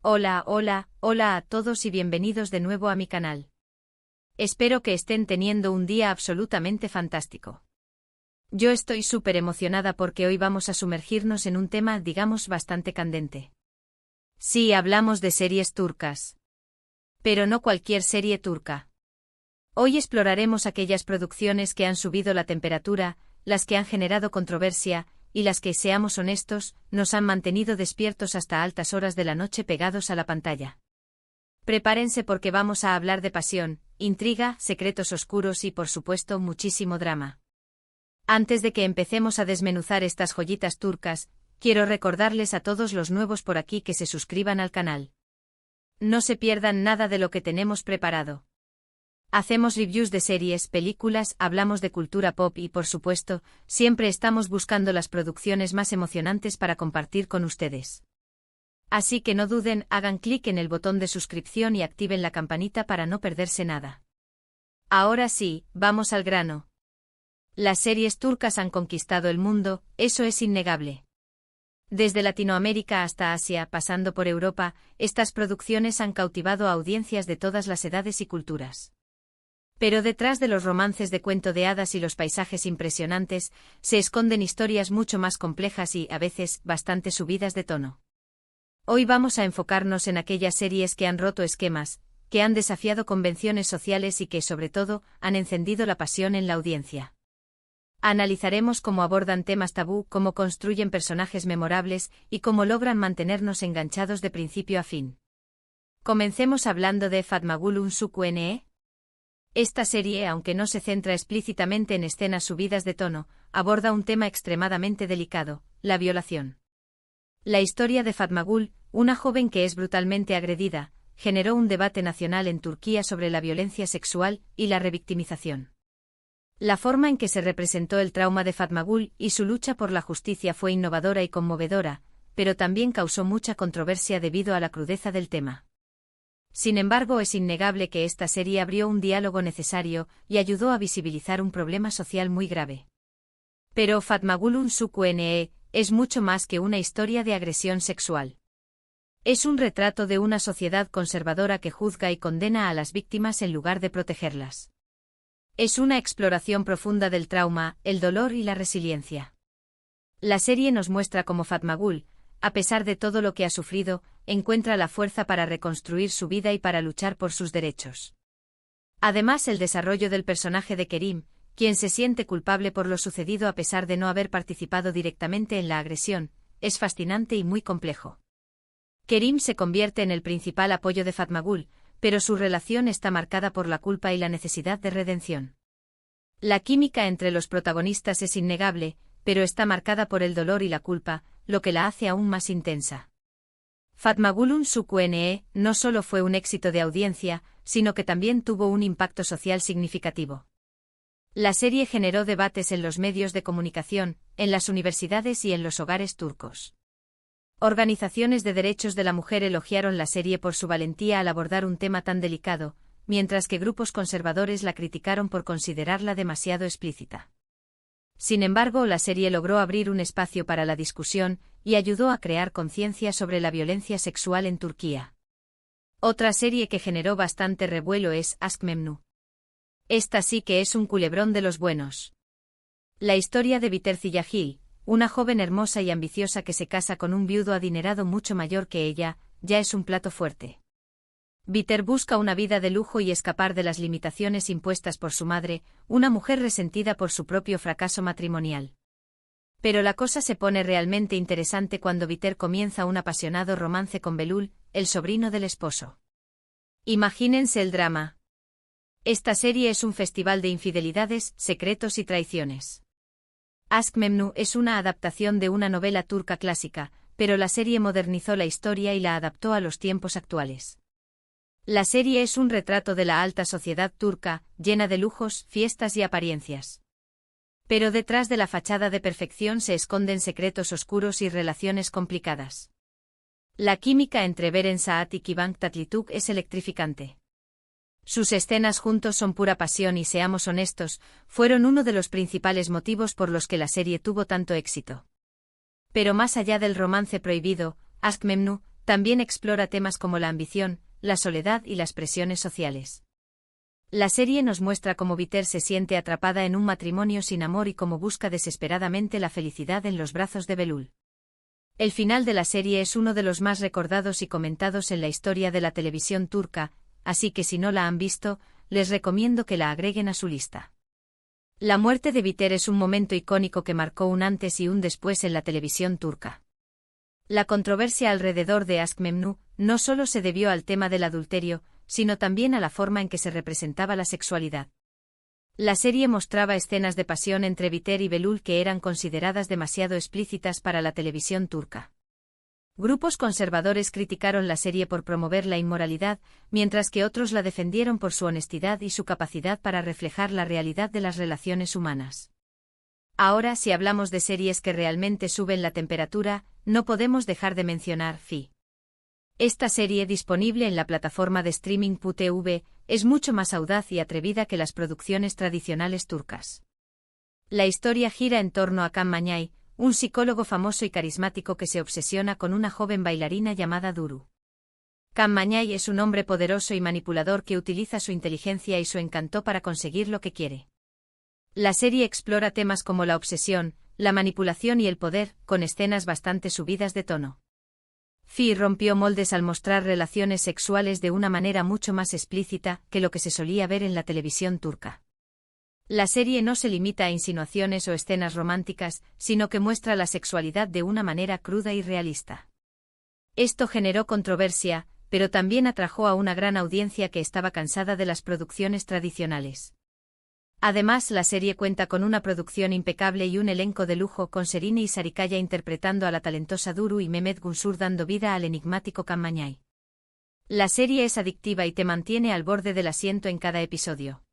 Hola a todos y bienvenidos de nuevo a mi canal. Espero que estén teniendo un día absolutamente fantástico. Yo estoy súper emocionada porque hoy vamos a sumergirnos en un tema, digamos, bastante candente. Sí, hablamos de series turcas. Pero no cualquier serie turca. Hoy exploraremos aquellas producciones que han subido la temperatura, las que han generado controversia, y las que, seamos honestos, nos han mantenido despiertos hasta altas horas de la noche pegados a la pantalla. Prepárense porque vamos a hablar de pasión, intriga, secretos oscuros y, por supuesto, muchísimo drama. Antes de que empecemos a desmenuzar estas joyitas turcas, quiero recordarles a todos los nuevos por aquí que se suscriban al canal. No se pierdan nada de lo que tenemos preparado. Hacemos reviews de series, películas, hablamos de cultura pop y, por supuesto, siempre estamos buscando las producciones más emocionantes para compartir con ustedes. Así que no duden, hagan clic en el botón de suscripción y activen la campanita para no perderse nada. Ahora sí, vamos al grano. Las series turcas han conquistado el mundo, eso es innegable. Desde Latinoamérica hasta Asia, pasando por Europa, estas producciones han cautivado a audiencias de todas las edades y culturas. Pero detrás de los romances de cuento de hadas y los paisajes impresionantes, se esconden historias mucho más complejas y, a veces, bastante subidas de tono. Hoy vamos a enfocarnos en aquellas series que han roto esquemas, que han desafiado convenciones sociales y que, sobre todo, han encendido la pasión en la audiencia. Analizaremos cómo abordan temas tabú, cómo construyen personajes memorables y cómo logran mantenernos enganchados de principio a fin. Comencemos hablando de Fatmagul Unsuku Ne. Esta serie, aunque no se centra explícitamente en escenas subidas de tono, aborda un tema extremadamente delicado, la violación. La historia de Fatmagul, una joven que es brutalmente agredida, generó un debate nacional en Turquía sobre la violencia sexual y la revictimización. La forma en que se representó el trauma de Fatmagul y su lucha por la justicia fue innovadora y conmovedora, pero también causó mucha controversia debido a la crudeza del tema. Sin embargo, es innegable que esta serie abrió un diálogo necesario y ayudó a visibilizar un problema social muy grave. Pero Fatmagul Unsuku Ne es mucho más que una historia de agresión sexual. Es un retrato de una sociedad conservadora que juzga y condena a las víctimas en lugar de protegerlas. Es una exploración profunda del trauma, el dolor y la resiliencia. La serie nos muestra cómo Fatmagul, a pesar de todo lo que ha sufrido, encuentra la fuerza para reconstruir su vida y para luchar por sus derechos. Además, el desarrollo del personaje de Kerim, quien se siente culpable por lo sucedido a pesar de no haber participado directamente en la agresión, es fascinante y muy complejo. Kerim se convierte en el principal apoyo de Fatmagul, pero su relación está marcada por la culpa y la necesidad de redención. La química entre los protagonistas es innegable, pero está marcada por el dolor y la culpa, lo que la hace aún más intensa. Fatmagul Unsuku Ne no solo fue un éxito de audiencia, sino que también tuvo un impacto social significativo. La serie generó debates en los medios de comunicación, en las universidades y en los hogares turcos. Organizaciones de derechos de la mujer elogiaron la serie por su valentía al abordar un tema tan delicado, mientras que grupos conservadores la criticaron por considerarla demasiado explícita. Sin embargo, la serie logró abrir un espacio para la discusión y ayudó a crear conciencia sobre la violencia sexual en Turquía. Otra serie que generó bastante revuelo es Aşk Memnu. Esta sí que es un culebrón de los buenos. La historia de Biter Ziyagil, una joven hermosa y ambiciosa que se casa con un viudo adinerado mucho mayor que ella, ya es un plato fuerte. Biter busca una vida de lujo y escapar de las limitaciones impuestas por su madre, una mujer resentida por su propio fracaso matrimonial. Pero la cosa se pone realmente interesante cuando Biter comienza un apasionado romance con Belul, el sobrino del esposo. Imagínense el drama. Esta serie es un festival de infidelidades, secretos y traiciones. Aşk Memnu es una adaptación de una novela turca clásica, pero la serie modernizó la historia y la adaptó a los tiempos actuales. La serie es un retrato de la alta sociedad turca, llena de lujos, fiestas y apariencias. Pero detrás de la fachada de perfección se esconden secretos oscuros y relaciones complicadas. La química entre Beren Saat y Kıvanç Tatlıtuğ es electrificante. Sus escenas juntos son pura pasión y, seamos honestos, fueron uno de los principales motivos por los que la serie tuvo tanto éxito. Pero más allá del romance prohibido, Aşk Memnu también explora temas como la ambición, la soledad y las presiones sociales. La serie nos muestra cómo Biter se siente atrapada en un matrimonio sin amor y cómo busca desesperadamente la felicidad en los brazos de Belul. El final de la serie es uno de los más recordados y comentados en la historia de la televisión turca, así que si no la han visto, les recomiendo que la agreguen a su lista. La muerte de Biter es un momento icónico que marcó un antes y un después en la televisión turca. La controversia alrededor de Aşk Memnu no solo se debió al tema del adulterio, sino también a la forma en que se representaba la sexualidad. La serie mostraba escenas de pasión entre Biter y Belul que eran consideradas demasiado explícitas para la televisión turca. Grupos conservadores criticaron la serie por promover la inmoralidad, mientras que otros la defendieron por su honestidad y su capacidad para reflejar la realidad de las relaciones humanas. Ahora, si hablamos de series que realmente suben la temperatura, no podemos dejar de mencionar Fi. Esta serie, disponible en la plataforma de streaming PUTV, es mucho más audaz y atrevida que las producciones tradicionales turcas. La historia gira en torno a Kan Mañay, un psicólogo famoso y carismático que se obsesiona con una joven bailarina llamada Duru. Kan Mañay es un hombre poderoso y manipulador que utiliza su inteligencia y su encanto para conseguir lo que quiere. La serie explora temas como la obsesión, la manipulación y el poder, con escenas bastante subidas de tono. Fi rompió moldes al mostrar relaciones sexuales de una manera mucho más explícita que lo que se solía ver en la televisión turca. La serie no se limita a insinuaciones o escenas románticas, sino que muestra la sexualidad de una manera cruda y realista. Esto generó controversia, pero también atrajo a una gran audiencia que estaba cansada de las producciones tradicionales. Además, la serie cuenta con una producción impecable y un elenco de lujo con Serine y Sarikaya interpretando a la talentosa Duru y Mehmet Günsur dando vida al enigmático Kan Mañay. La serie es adictiva y te mantiene al borde del asiento en cada episodio.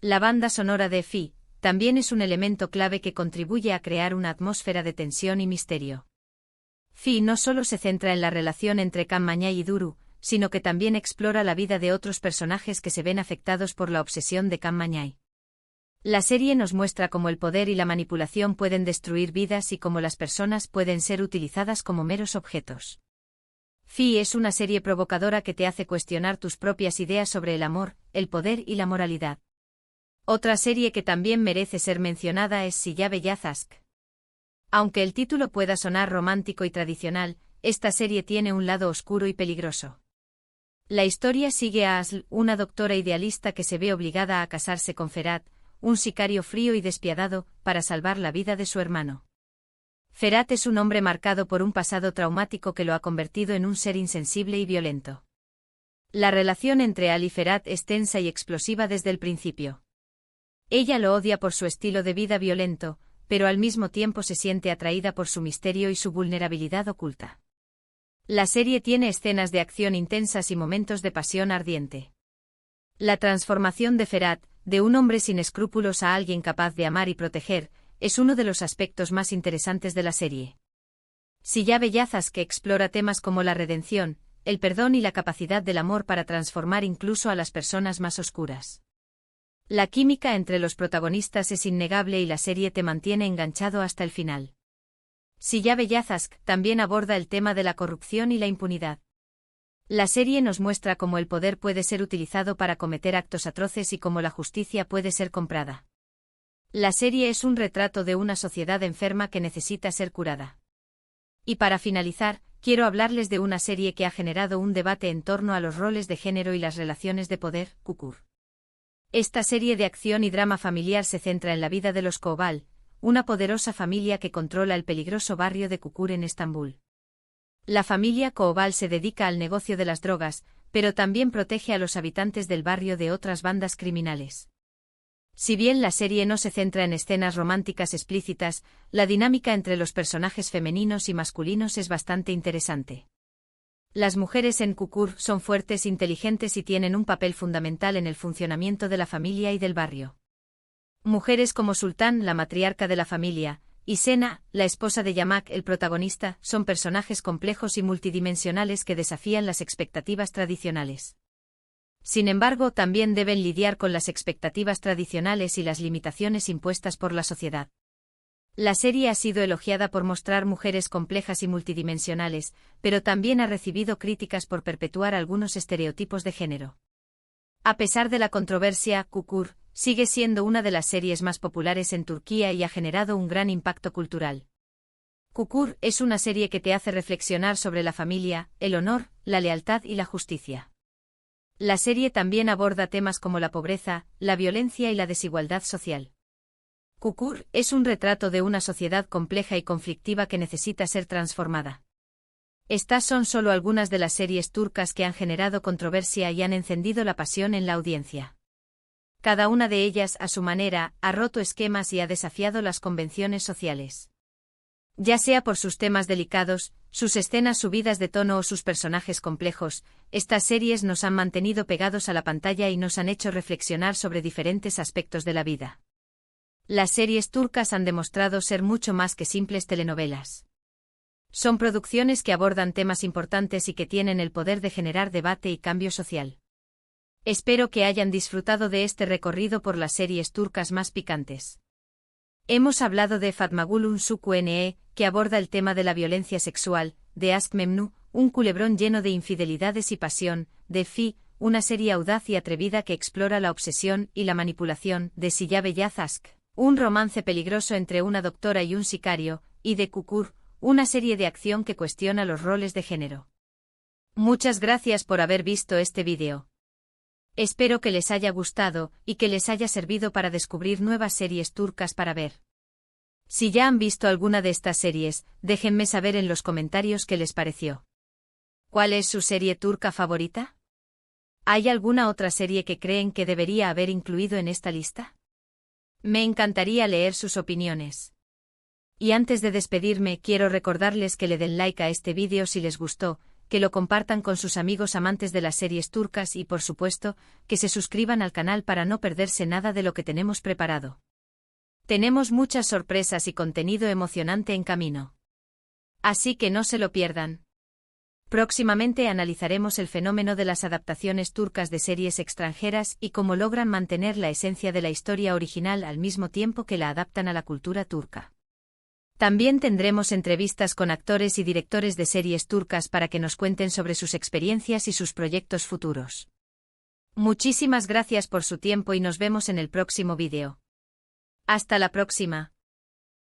La banda sonora de Fi también es un elemento clave que contribuye a crear una atmósfera de tensión y misterio. Fi no solo se centra en la relación entre Kan Mañay y Duru, sino que también explora la vida de otros personajes que se ven afectados por la obsesión de Kan Mañay. La serie nos muestra cómo el poder y la manipulación pueden destruir vidas y cómo las personas pueden ser utilizadas como meros objetos. Fi es una serie provocadora que te hace cuestionar tus propias ideas sobre el amor, el poder y la moralidad. Otra serie que también merece ser mencionada es Silla Beyaz Aşk. Aunque el título pueda sonar romántico y tradicional, esta serie tiene un lado oscuro y peligroso. La historia sigue a Asl, una doctora idealista que se ve obligada a casarse con Ferhat, un sicario frío y despiadado, para salvar la vida de su hermano. Ferhat es un hombre marcado por un pasado traumático que lo ha convertido en un ser insensible y violento. La relación entre Al y Ferhat es tensa y explosiva desde el principio. Ella lo odia por su estilo de vida violento, pero al mismo tiempo se siente atraída por su misterio y su vulnerabilidad oculta. La serie tiene escenas de acción intensas y momentos de pasión ardiente. La transformación de Ferhat, de un hombre sin escrúpulos a alguien capaz de amar y proteger, es uno de los aspectos más interesantes de la serie. Silla Beyaz Aşk explora temas como la redención, el perdón y la capacidad del amor para transformar incluso a las personas más oscuras. La química entre los protagonistas es innegable y la serie te mantiene enganchado hasta el final. Silla Beyaz Aşk también aborda el tema de la corrupción y la impunidad. La serie nos muestra cómo el poder puede ser utilizado para cometer actos atroces y cómo la justicia puede ser comprada. La serie es un retrato de una sociedad enferma que necesita ser curada. Y para finalizar, quiero hablarles de una serie que ha generado un debate en torno a los roles de género y las relaciones de poder, Kukur. Esta serie de acción y drama familiar se centra en la vida de los Koval, una poderosa familia que controla el peligroso barrio de Kukur en Estambul. La familia Koval se dedica al negocio de las drogas, pero también protege a los habitantes del barrio de otras bandas criminales. Si bien la serie no se centra en escenas románticas explícitas, la dinámica entre los personajes femeninos y masculinos es bastante interesante. Las mujeres en Kukur son fuertes, inteligentes y tienen un papel fundamental en el funcionamiento de la familia y del barrio. Mujeres como Sultán, la matriarca de la familia, y Sena, la esposa de Yamak, el protagonista, son personajes complejos y multidimensionales que desafían las expectativas tradicionales. Sin embargo, también deben lidiar con las expectativas tradicionales y las limitaciones impuestas por la sociedad. La serie ha sido elogiada por mostrar mujeres complejas y multidimensionales, pero también ha recibido críticas por perpetuar algunos estereotipos de género. A pesar de la controversia, Çukur sigue siendo una de las series más populares en Turquía y ha generado un gran impacto cultural. Çukur es una serie que te hace reflexionar sobre la familia, el honor, la lealtad y la justicia. La serie también aborda temas como la pobreza, la violencia y la desigualdad social. Çukur es un retrato de una sociedad compleja y conflictiva que necesita ser transformada. Estas son solo algunas de las series turcas que han generado controversia y han encendido la pasión en la audiencia. Cada una de ellas, a su manera, ha roto esquemas y ha desafiado las convenciones sociales. Ya sea por sus temas delicados, sus escenas subidas de tono o sus personajes complejos, estas series nos han mantenido pegados a la pantalla y nos han hecho reflexionar sobre diferentes aspectos de la vida. Las series turcas han demostrado ser mucho más que simples telenovelas. Son producciones que abordan temas importantes y que tienen el poder de generar debate y cambio social. Espero que hayan disfrutado de este recorrido por las series turcas más picantes. Hemos hablado de Fatma Gül'ün Suku-Ne, que aborda el tema de la violencia sexual, de Aşk Memnu, un culebrón lleno de infidelidades y pasión, de Fi, una serie audaz y atrevida que explora la obsesión y la manipulación, de Siyah Beyaz Aşk, un romance peligroso entre una doctora y un sicario, y de Çukur, una serie de acción que cuestiona los roles de género. Muchas gracias por haber visto este vídeo. Espero que les haya gustado y que les haya servido para descubrir nuevas series turcas para ver. Si ya han visto alguna de estas series, déjenme saber en los comentarios qué les pareció. ¿Cuál es su serie turca favorita? ¿Hay alguna otra serie que creen que debería haber incluido en esta lista? Me encantaría leer sus opiniones. Y antes de despedirme, quiero recordarles que le den like a este vídeo si les gustó, que lo compartan con sus amigos amantes de las series turcas y, por supuesto, que se suscriban al canal para no perderse nada de lo que tenemos preparado. Tenemos muchas sorpresas y contenido emocionante en camino. Así que no se lo pierdan. Próximamente analizaremos el fenómeno de las adaptaciones turcas de series extranjeras y cómo logran mantener la esencia de la historia original al mismo tiempo que la adaptan a la cultura turca. También tendremos entrevistas con actores y directores de series turcas para que nos cuenten sobre sus experiencias y sus proyectos futuros. Muchísimas gracias por su tiempo y nos vemos en el próximo vídeo. Hasta la próxima.